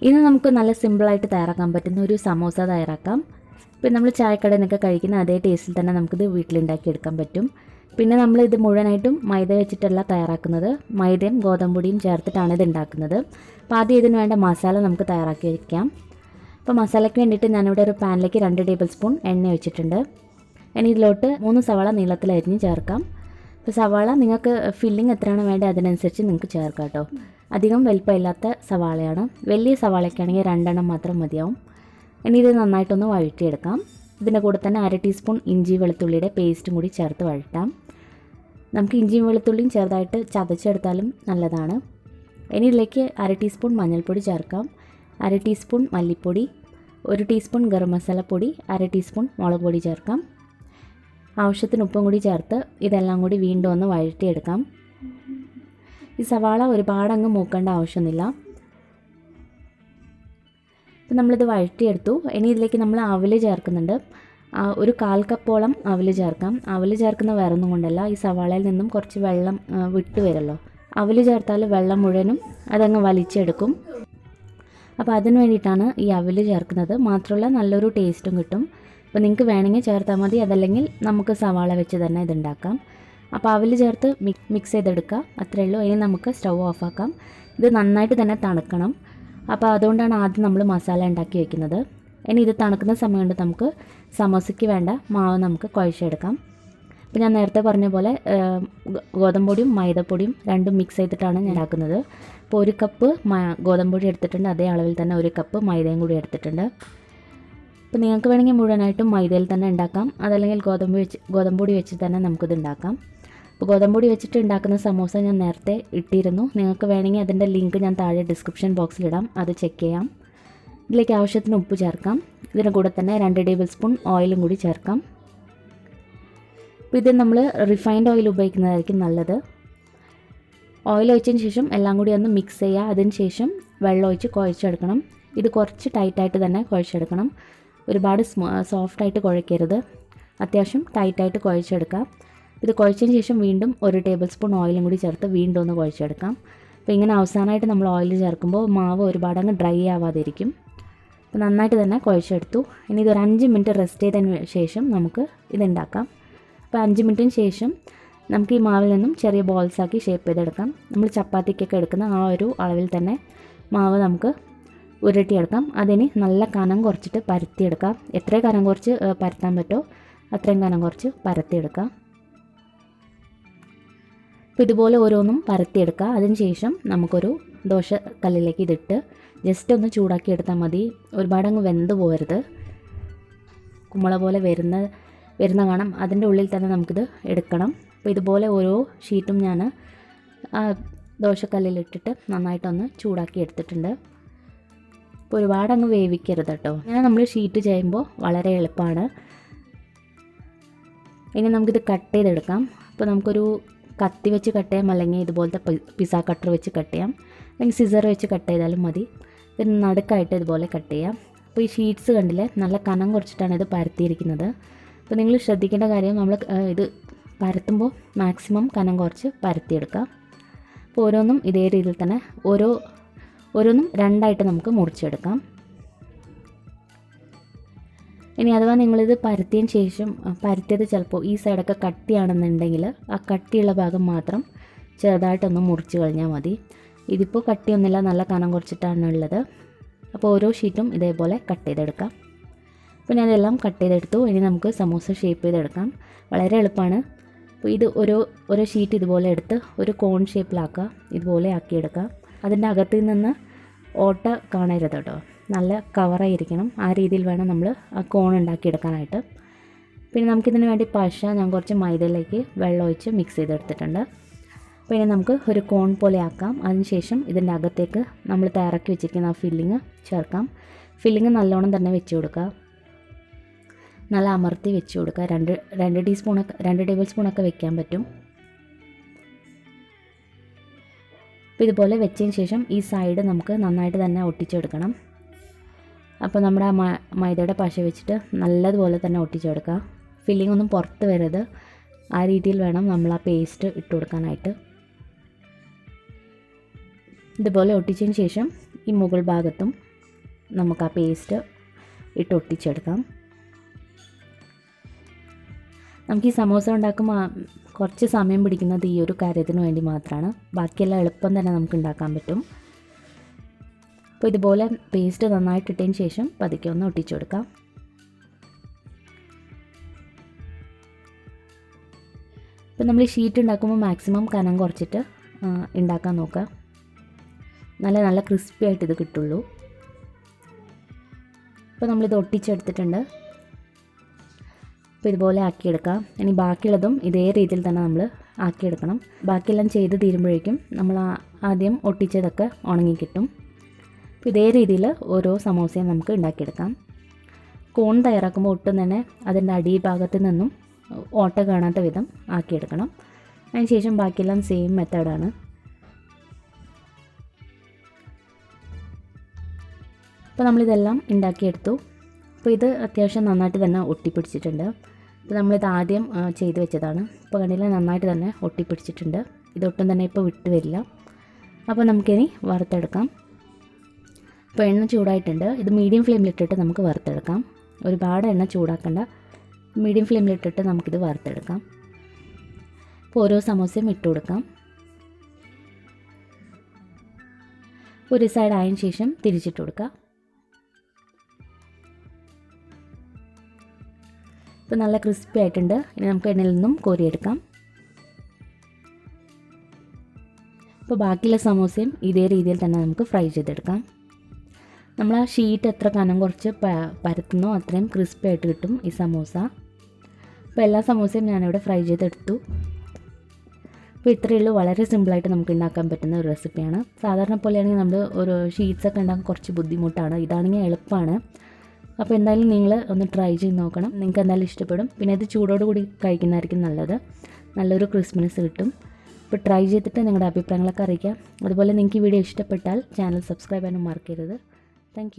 ഇന്ന് നമുക്ക് നല്ല സിമ്പിളായിട്ട് തയ്യാറാക്കാൻ പറ്റുന്ന ഒരു സമോസ തയ്യാറാക്കാം. പിന്നെ നമ്മൾ ചായക്കടയിൽ നിന്നൊക്കെ കഴിക്കുന്ന അതേ ടേസ്റ്റിൽ തന്നെ നമുക്കിത് വീട്ടിലുണ്ടാക്കിയെടുക്കാൻ പറ്റും. പിന്നെ നമ്മളിത് മുഴുവനായിട്ടും മൈദ വെച്ചിട്ടല്ല തയ്യാറാക്കുന്നത്, മൈദയും ഗോതമ്പൊടിയും ചേർത്തിട്ടാണ് ഇത് ഉണ്ടാക്കുന്നത്. അപ്പോൾ ആദ്യം ഇതിന് വേണ്ട മസാല നമുക്ക് തയ്യാറാക്കി വയ്ക്കാം. അപ്പോൾ മസാലയ്ക്ക് വേണ്ടിയിട്ട് ഞാനിവിടെ ഒരു പാനിലേക്ക് 2 ടേബിൾ സ്പൂൺ എണ്ണ വെച്ചിട്ടുണ്ട്. ഇനി ഇതിലോട്ട് 3 സവാള നീളത്തിലരിഞ്ഞ് ചേർക്കാം. അപ്പോൾ സവാള നിങ്ങൾക്ക് ഫില്ലിംഗ് എത്രയാണ് വേണ്ടത് അതിനനുസരിച്ച് നിങ്ങൾക്ക് ചേർക്കാം കേട്ടോ. അധികം വലിപ്പമില്ലാത്ത സവാളയാണ്. വലിയ സവാളയ്ക്കാണെങ്കിൽ 2 എണ്ണം മാത്രം മതിയാവും. ഇനി ഇത് നന്നായിട്ടൊന്ന് വഴറ്റിയെടുക്കാം. ഇതിൻ്റെ കൂടെ തന്നെ 1/2 ടീസ്പൂൺ ഇഞ്ചി വെളുത്തുള്ളിയുടെ പേസ്റ്റും കൂടി ചേർത്ത് വഴറ്റാം. നമുക്ക് ഇഞ്ചിയും വെളുത്തുള്ളിയും ചെറുതായിട്ട് ചതച്ചെടുത്താലും നല്ലതാണ്. ഇനി ഇതിലേക്ക് 1/2 ടീസ്പൂൺ മഞ്ഞൾപ്പൊടി ചേർക്കാം, 1/2 ടീസ്പൂൺ മല്ലിപ്പൊടി, 1 ടീസ്പൂൺ ഗരം മസാലപ്പൊടി, 1/2 ടീസ്പൂൺ മുളക് പൊടി ചേർക്കാം. ആവശ്യത്തിന് ഉപ്പും കൂടി ചേർത്ത് ഇതെല്ലാം കൂടി വീണ്ടും ഒന്ന് വഴറ്റിയെടുക്കാം. ഈ സവാള ഒരുപാടങ്ങ് മൂക്കേണ്ട ആവശ്യമൊന്നുമില്ല. ഇപ്പം നമ്മളിത് വഴറ്റിയെടുത്തു. ഇനി ഇതിലേക്ക് നമ്മൾ അവൽ ചേർക്കുന്നുണ്ട്. ഒരു 1/4 കപ്പോളം അവൽ ചേർക്കാം. അവൽ ചേർക്കുന്ന വേറെ ഒന്നും കൊണ്ടല്ല, ഈ സവാളയിൽ നിന്നും കുറച്ച് വെള്ളം വിട്ട് വരുമല്ലോ. അവൽ ചേർത്താൽ വെള്ളം മുഴുവനും അതങ്ങ് വലിച്ചെടുക്കും. അപ്പോൾ അതിന് വേണ്ടിയിട്ടാണ് ഈ അവൽ ചേർക്കുന്നത്. മാത്രമല്ല നല്ലൊരു ടേസ്റ്റും കിട്ടും. അപ്പോൾ നിങ്ങൾക്ക് വേണമെങ്കിൽ ചേർത്താൽ മതി, അതല്ലെങ്കിൽ നമുക്ക് സവാള വെച്ച് തന്നെ ഇതുണ്ടാക്കാം. അപ്പോൾ അവൽ ചേർത്ത് മിക്സ് ചെയ്തെടുക്കുക, അത്രയേ ഉള്ളൂ. ഇനി നമുക്ക് സ്റ്റൗ ഓഫാക്കാം. ഇത് നന്നായിട്ട് തന്നെ തണുക്കണം. അപ്പോൾ അതുകൊണ്ടാണ് ആദ്യം നമ്മൾ മസാല ഉണ്ടാക്കി വയ്ക്കുന്നത്. ഇനി ഇത് തണുക്കുന്ന സമയം കൊണ്ട് നമുക്ക് സമോസയ്ക്ക് വേണ്ട മാവ് നമുക്ക് കുഴച്ചെടുക്കാം. അപ്പോൾ ഞാൻ നേരത്തെ പറഞ്ഞ പോലെ ഗോതമ്പൊടിയും മൈദപ്പൊടിയും രണ്ടും മിക്സ് ചെയ്തിട്ടാണ് ഞാൻ ഉണ്ടാക്കുന്നത്. അപ്പോൾ 1 കപ്പ് ഗോതമ്പൊടി എടുത്തിട്ടുണ്ട്, അതേ അളവിൽ തന്നെ 1 കപ്പ് മൈദയും കൂടി എടുത്തിട്ടുണ്ട്. അപ്പോൾ നിങ്ങൾക്ക് വേണമെങ്കിൽ മുഴുവനായിട്ടും മൈദയിൽ തന്നെ ഉണ്ടാക്കാം, അതല്ലെങ്കിൽ ഗോതമ്പൊടി വെച്ച് തന്നെ നമുക്കിത് ഉണ്ടാക്കാം. അപ്പോൾ ഗോതമ്പൊടി വെച്ചിട്ട് ഉണ്ടാക്കുന്ന സമോസ ഞാൻ നേരത്തെ ഇട്ടിരുന്നു. നിങ്ങൾക്ക് വേണമെങ്കിൽ അതിൻ്റെ ലിങ്ക് ഞാൻ താഴെ ഡിസ്ക്രിപ്ഷൻ ബോക്സിലിടാം, അത് ചെക്ക് ചെയ്യാം. ഇതിലേക്ക് ആവശ്യത്തിന് ഉപ്പ് ചേർക്കാം. ഇതിന് കൂടെ തന്നെ 2 ടേബിൾ സ്പൂൺ ഓയിലും കൂടി ചേർക്കാം. അപ്പോൾ ഇത് നമ്മൾ റിഫൈൻഡ് ഓയിൽ ഉപയോഗിക്കുന്നതായിരിക്കും നല്ലത്. ഓയിൽ ഒഴിച്ചതിന് ശേഷം എല്ലാം കൂടി ഒന്ന് മിക്സ് ചെയ്യുക. അതിന് ശേഷം വെള്ളം ഒഴിച്ച് കുഴച്ചെടുക്കണം. ഇത് കുറച്ച് ടൈറ്റായിട്ട് തന്നെ കുഴച്ചെടുക്കണം. ഒരുപാട് സോഫ്റ്റായിട്ട് കുഴക്കരുത്, അത്യാവശ്യം ടൈറ്റായിട്ട് കുഴച്ചെടുക്കാം. ഇത് കുഴച്ചതിന് ശേഷം വീണ്ടും 1 ടേബിൾ സ്പൂൺ ഓയിലും കൂടി ചേർത്ത് വീണ്ടും ഒന്ന് കുഴച്ചെടുക്കാം. അപ്പോൾ ഇങ്ങനെ അവസാനമായിട്ട് നമ്മൾ ഓയിൽ ചേർക്കുമ്പോൾ മാവ് ഒരുപാടങ്ങ് ഡ്രൈ ആവാതിരിക്കും. അപ്പോൾ നന്നായിട്ട് തന്നെ കുഴച്ചെടുത്തു. ഇനി ഇതൊരു 5 മിനിറ്റ് റെസ്റ്റ് ചെയ്തതിന് ശേഷം നമുക്ക് ഇതുണ്ടാക്കാം. അപ്പോൾ 5 മിനിറ്റിന് ശേഷം നമുക്ക് ഈ മാവിൽ നിന്നും ചെറിയ ബോൾസാക്കി ഷേപ്പ് ചെയ്തെടുക്കാം. നമ്മൾ ചപ്പാത്തിക്കൊക്കെ എടുക്കുന്ന ആ ഒരു അളവിൽ തന്നെ മാവ് നമുക്ക് ഉരുട്ടിയെടുക്കാം. അതിന് നല്ല കനം കുറച്ചിട്ട് പരത്തിയെടുക്കാം. എത്ര കനം കുറച്ച് പരത്താൻ പറ്റുമോ അത്രയും കനം കുറച്ച് പരത്തിയെടുക്കാം. അപ്പോൾ ഇതുപോലെ ഓരോന്നും പരത്തിയെടുക്കുക. അതിന് ശേഷം നമുക്കൊരു ദോശ കല്ലിലേക്ക് ഇതിട്ട് ജസ്റ്റ് ഒന്ന് ചൂടാക്കി എടുത്താൽ മതി. ഒരുപാടങ്ങ് വെന്ത് പോകരുത്. കുമ്പള പോലെ വരുന്ന കാണാം, അതിൻ്റെ ഉള്ളിൽ തന്നെ നമുക്കിത് എടുക്കണം. അപ്പോൾ ഇതുപോലെ ഓരോ ഷീറ്റും ഞാൻ ദോശക്കല്ലിലിട്ടിട്ട് നന്നായിട്ടൊന്ന് ചൂടാക്കി എടുത്തിട്ടുണ്ട്. അപ്പോൾ ഒരുപാടങ്ങ് വേവിക്കരുത് കേട്ടോ. ഇങ്ങനെ നമ്മൾ ഷീറ്റ് ചെയ്യുമ്പോൾ വളരെ എളുപ്പമാണ്. ഇനി നമുക്കിത് കട്ട് ചെയ്തെടുക്കാം. അപ്പോൾ നമുക്കൊരു കത്തി വെച്ച് കട്ട് ചെയ്യാം, അല്ലെങ്കിൽ ഇതുപോലത്തെ പിസ്സ കട്ടർ വെച്ച് കട്ട് ചെയ്യാം, അല്ലെങ്കിൽ സിസർ വെച്ച് കട്ട് ചെയ്താലും മതി. ഇത് നടുക്കായിട്ട് ഇതുപോലെ കട്ട് ചെയ്യാം. അപ്പോൾ ഈ ഷീറ്റ്സ് കണ്ടില്ലേ, നല്ല കനം കുറച്ചിട്ടാണ് ഇത് പരത്തിയിരിക്കുന്നത്. അപ്പോൾ നിങ്ങൾ ശ്രദ്ധിക്കേണ്ട കാര്യം, നമ്മൾ ഇത് പരത്തുമ്പോൾ മാക്സിമം കനം കുറച്ച് പരത്തിയെടുക്കാം. അപ്പോൾ ഓരോന്നും ഇതേ രീതിയിൽ തന്നെ ഓരോന്നും 2ആയിട്ട് നമുക്ക് മുറിച്ചെടുക്കാം. ഇനി അഥവാ നിങ്ങളിത് പരത്തിയതിന് ശേഷം പരത്തിയത് ചിലപ്പോൾ ഈ സൈഡൊക്കെ കട്ടിയാണെന്നുണ്ടെങ്കിൽ ആ കട്ടിയുള്ള ഭാഗം മാത്രം ചെറുതായിട്ടൊന്ന് മുറിച്ച് കഴിഞ്ഞാൽ മതി. ഇതിപ്പോൾ കട്ടിയൊന്നുമില്ല, നല്ല കനം കുറച്ചിട്ടാണ് ഉള്ളത്. അപ്പോൾ ഓരോ ഷീറ്റും ഇതേപോലെ കട്ട് ചെയ്തെടുക്കാം. അപ്പോൾ ഞാനെല്ലാം കട്ട് ചെയ്തെടുത്തു. ഇനി നമുക്ക് സമോസ ഷേപ്പ് ചെയ്തെടുക്കാം. വളരെ എളുപ്പമാണ്. അപ്പോൾ ഇത് ഓരോ ഷീറ്റ് ഇതുപോലെ എടുത്ത് ഒരു കോൺ ഷേപ്പിലാക്കുക, ഇതുപോലെ ആക്കിയെടുക്കുക. അതിൻ്റെ അകത്ത് നിന്ന് ഓട്ട കാണരുത് കേട്ടോ, നല്ല കവറായിരിക്കണം. ആ രീതിയിൽ വേണം നമ്മൾ ആ കോൺ ഉണ്ടാക്കിയെടുക്കാനായിട്ട്. പിന്നെ നമുക്കിതിന് വേണ്ടി പശ ഞാൻ കുറച്ച് മൈദയിലേക്ക് വെള്ളം ഒഴിച്ച് മിക്സ് ചെയ്തെടുത്തിട്ടുണ്ട്. പിന്നെ നമുക്ക് ഒരു കോൺ പോലെ ആക്കാം. അതിനുശേഷം ഇതിൻ്റെ അകത്തേക്ക് നമ്മൾ തയ്യാറാക്കി വെച്ചിരിക്കുന്ന ആ ഫില്ലിങ് ചേർക്കാം. ഫില്ലിങ് നല്ലോണം തന്നെ വെച്ച് കൊടുക്കുക, നല്ല അമർത്തി വെച്ച് കൊടുക്കുക. 2 ടേബിൾ സ്പൂണൊക്കെ വെക്കാൻ പറ്റും. അപ്പോൾ ഇതുപോലെ വെച്ചതിന് ശേഷം ഈ സൈഡ് നമുക്ക് നന്നായിട്ട് തന്നെ ഒട്ടിച്ചെടുക്കണം. അപ്പോൾ നമ്മുടെ മൈദയുടെ പശ വെച്ചിട്ട് നല്ലതുപോലെ തന്നെ ഒട്ടിച്ചെടുക്കുക. ഫില്ലിംഗ് ഒന്നും പുറത്ത് വരരുത്, ആ രീതിയിൽ വേണം നമ്മൾ ആ പേസ്റ്റ് ഇട്ട് കൊടുക്കാനായിട്ട്. ഇതുപോലെ ഒട്ടിച്ചതിന് ശേഷം ഈ മുകൾ ഭാഗത്തും നമുക്ക് ആ പേസ്റ്റ് ഇട്ട് ഒട്ടിച്ചെടുക്കാം. നമുക്ക് ഈ സമോസ ഉണ്ടാക്കുമ്പോൾ കുറച്ച് സമയം പിടിക്കുന്നത് ഈ ഒരു കാര്യത്തിന് വേണ്ടി മാത്രമാണ്. ബാക്കിയെല്ലാം എളുപ്പം തന്നെ നമുക്ക് ഉണ്ടാക്കാൻ പറ്റും. അപ്പോൾ ഇതുപോലെ പേസ്റ്റ് നന്നായിട്ട് ഇട്ടതിന് ശേഷം പതുക്കെ ഒന്ന് ഒട്ടിച്ചു കൊടുക്കാം. ഇപ്പോൾ നമ്മൾ ഈ ഷീറ്റ് ഉണ്ടാക്കുമ്പോൾ മാക്സിമം കനം കുറച്ചിട്ട് ഉണ്ടാക്കാൻ നോക്കുക. നല്ല ക്രിസ്പി ആയിട്ട് ഇത് കിട്ടുള്ളൂ. ഇപ്പോൾ നമ്മളിത് ഒട്ടിച്ചെടുത്തിട്ടുണ്ട്. അപ്പോൾ ഇതുപോലെ ആക്കിയെടുക്കാം. ഇനി ബാക്കിയുള്ളതും ഇതേ രീതിയിൽ തന്നെ നമ്മൾ ആക്കിയെടുക്കണം. ബാക്കിയെല്ലാം ചെയ്ത് തീരുമ്പോഴേക്കും നമ്മൾ ആദ്യം ഒട്ടിച്ചതൊക്കെ ഉണങ്ങി കിട്ടും. അപ്പോൾ ഇതേ രീതിയിൽ ഓരോ സമോസയും നമുക്ക് ഉണ്ടാക്കിയെടുക്കാം. കോൺ തയ്യാറാക്കുമ്പോൾ ഒട്ടും തന്നെ അതിൻ്റെ അടിഭാഗത്ത് നിന്നും ഓട്ട കാണാത്ത വിധം ആക്കിയെടുക്കണം. അതിനുശേഷം ബാക്കിയെല്ലാം സെയിം മെത്തേഡാണ്. അപ്പോൾ നമ്മളിതെല്ലാം ഉണ്ടാക്കിയെടുത്തു. അപ്പോൾ ഇത് അത്യാവശ്യം നന്നായിട്ട് തന്നെ ഒട്ടിപ്പിടിച്ചിട്ടുണ്ട്. അപ്പോൾ നമ്മളിത് ആദ്യം ചെയ്ത് വെച്ചതാണ്. ഇപ്പോൾ കണ്ടില്ല, നന്നായിട്ട് തന്നെ ഒട്ടിപ്പിടിച്ചിട്ടുണ്ട്. ഇതൊട്ടും തന്നെ ഇപ്പോൾ വിട്ട് വരില്ല. അപ്പോൾ നമുക്കിനി വറുത്തെടുക്കാം. അപ്പോൾ എണ്ണ ചൂടായിട്ടുണ്ട്. ഇത് മീഡിയം ഫ്ലെയിമിലിട്ടിട്ട് നമുക്ക് വറുത്തെടുക്കാം. ഒരുപാട് എണ്ണ ചൂടാക്കണ്ട, മീഡിയം ഫ്ലെയിമിലിട്ടിട്ട് നമുക്കിത് വറുത്തെടുക്കാം. അപ്പോൾ ഓരോ സമോസയും ഇട്ട് കൊടുക്കാം. ഒരു സൈഡ് ആയതിനു ശേഷം തിരിച്ചിട്ട് കൊടുക്കുക. ഇപ്പോൾ നല്ല ക്രിസ്പി ആയിട്ടുണ്ട്. ഇനി നമുക്ക് എണ്ണയിൽ നിന്നും കോരിയെടുക്കാം. ഇപ്പോൾ ബാക്കിയുള്ള സമോസയും ഇതേ രീതിയിൽ തന്നെ നമുക്ക് ഫ്രൈ ചെയ്തെടുക്കാം. നമ്മൾ ആ ഷീറ്റ് എത്ര കനം കുറച്ച് പരത്തുന്നോ അത്രയും ക്രിസ്പി ആയിട്ട് കിട്ടും ഈ സമോസ. അപ്പോൾ എല്ലാ സമോസയും ഞാനിവിടെ ഫ്രൈ ചെയ്തെടുത്തു. അപ്പോൾ ഇത്രയേ ഉള്ളൂ. വളരെ സിമ്പിളായിട്ട് നമുക്ക് ഉണ്ടാക്കാൻ പറ്റുന്ന ഒരു റെസിപ്പിയാണ്. സാധാരണ പോലെയാണെങ്കിൽ നമ്മൾ ഒരു ഷീറ്റ്സൊക്കെ ഉണ്ടാക്കാൻ കുറച്ച് ബുദ്ധിമുട്ടാണ്. ഇതാണെങ്കിൽ എളുപ്പമാണ്. അപ്പോൾ എന്തായാലും നിങ്ങൾ ഒന്ന് ട്രൈ ചെയ്ത് നോക്കണം. നിങ്ങൾക്ക് എന്തായാലും ഇഷ്ടപ്പെടും. പിന്നെ ഇത് ചൂടോടുകൂടി കഴിക്കുന്നതായിരിക്കും നല്ലത്. നല്ലൊരു ക്രിസ്പിനെസ് കിട്ടും. അപ്പോൾ ട്രൈ ചെയ്തിട്ട് നിങ്ങളുടെ അഭിപ്രായങ്ങളൊക്കെ അറിയിക്കാം. അതുപോലെ നിങ്ങൾക്ക് ഈ വീഡിയോ ഇഷ്ടപ്പെട്ടാൽ ചാനൽ സബ്സ്ക്രൈബ് ചെയ്യാനും മറക്കരുത്. താങ്ക്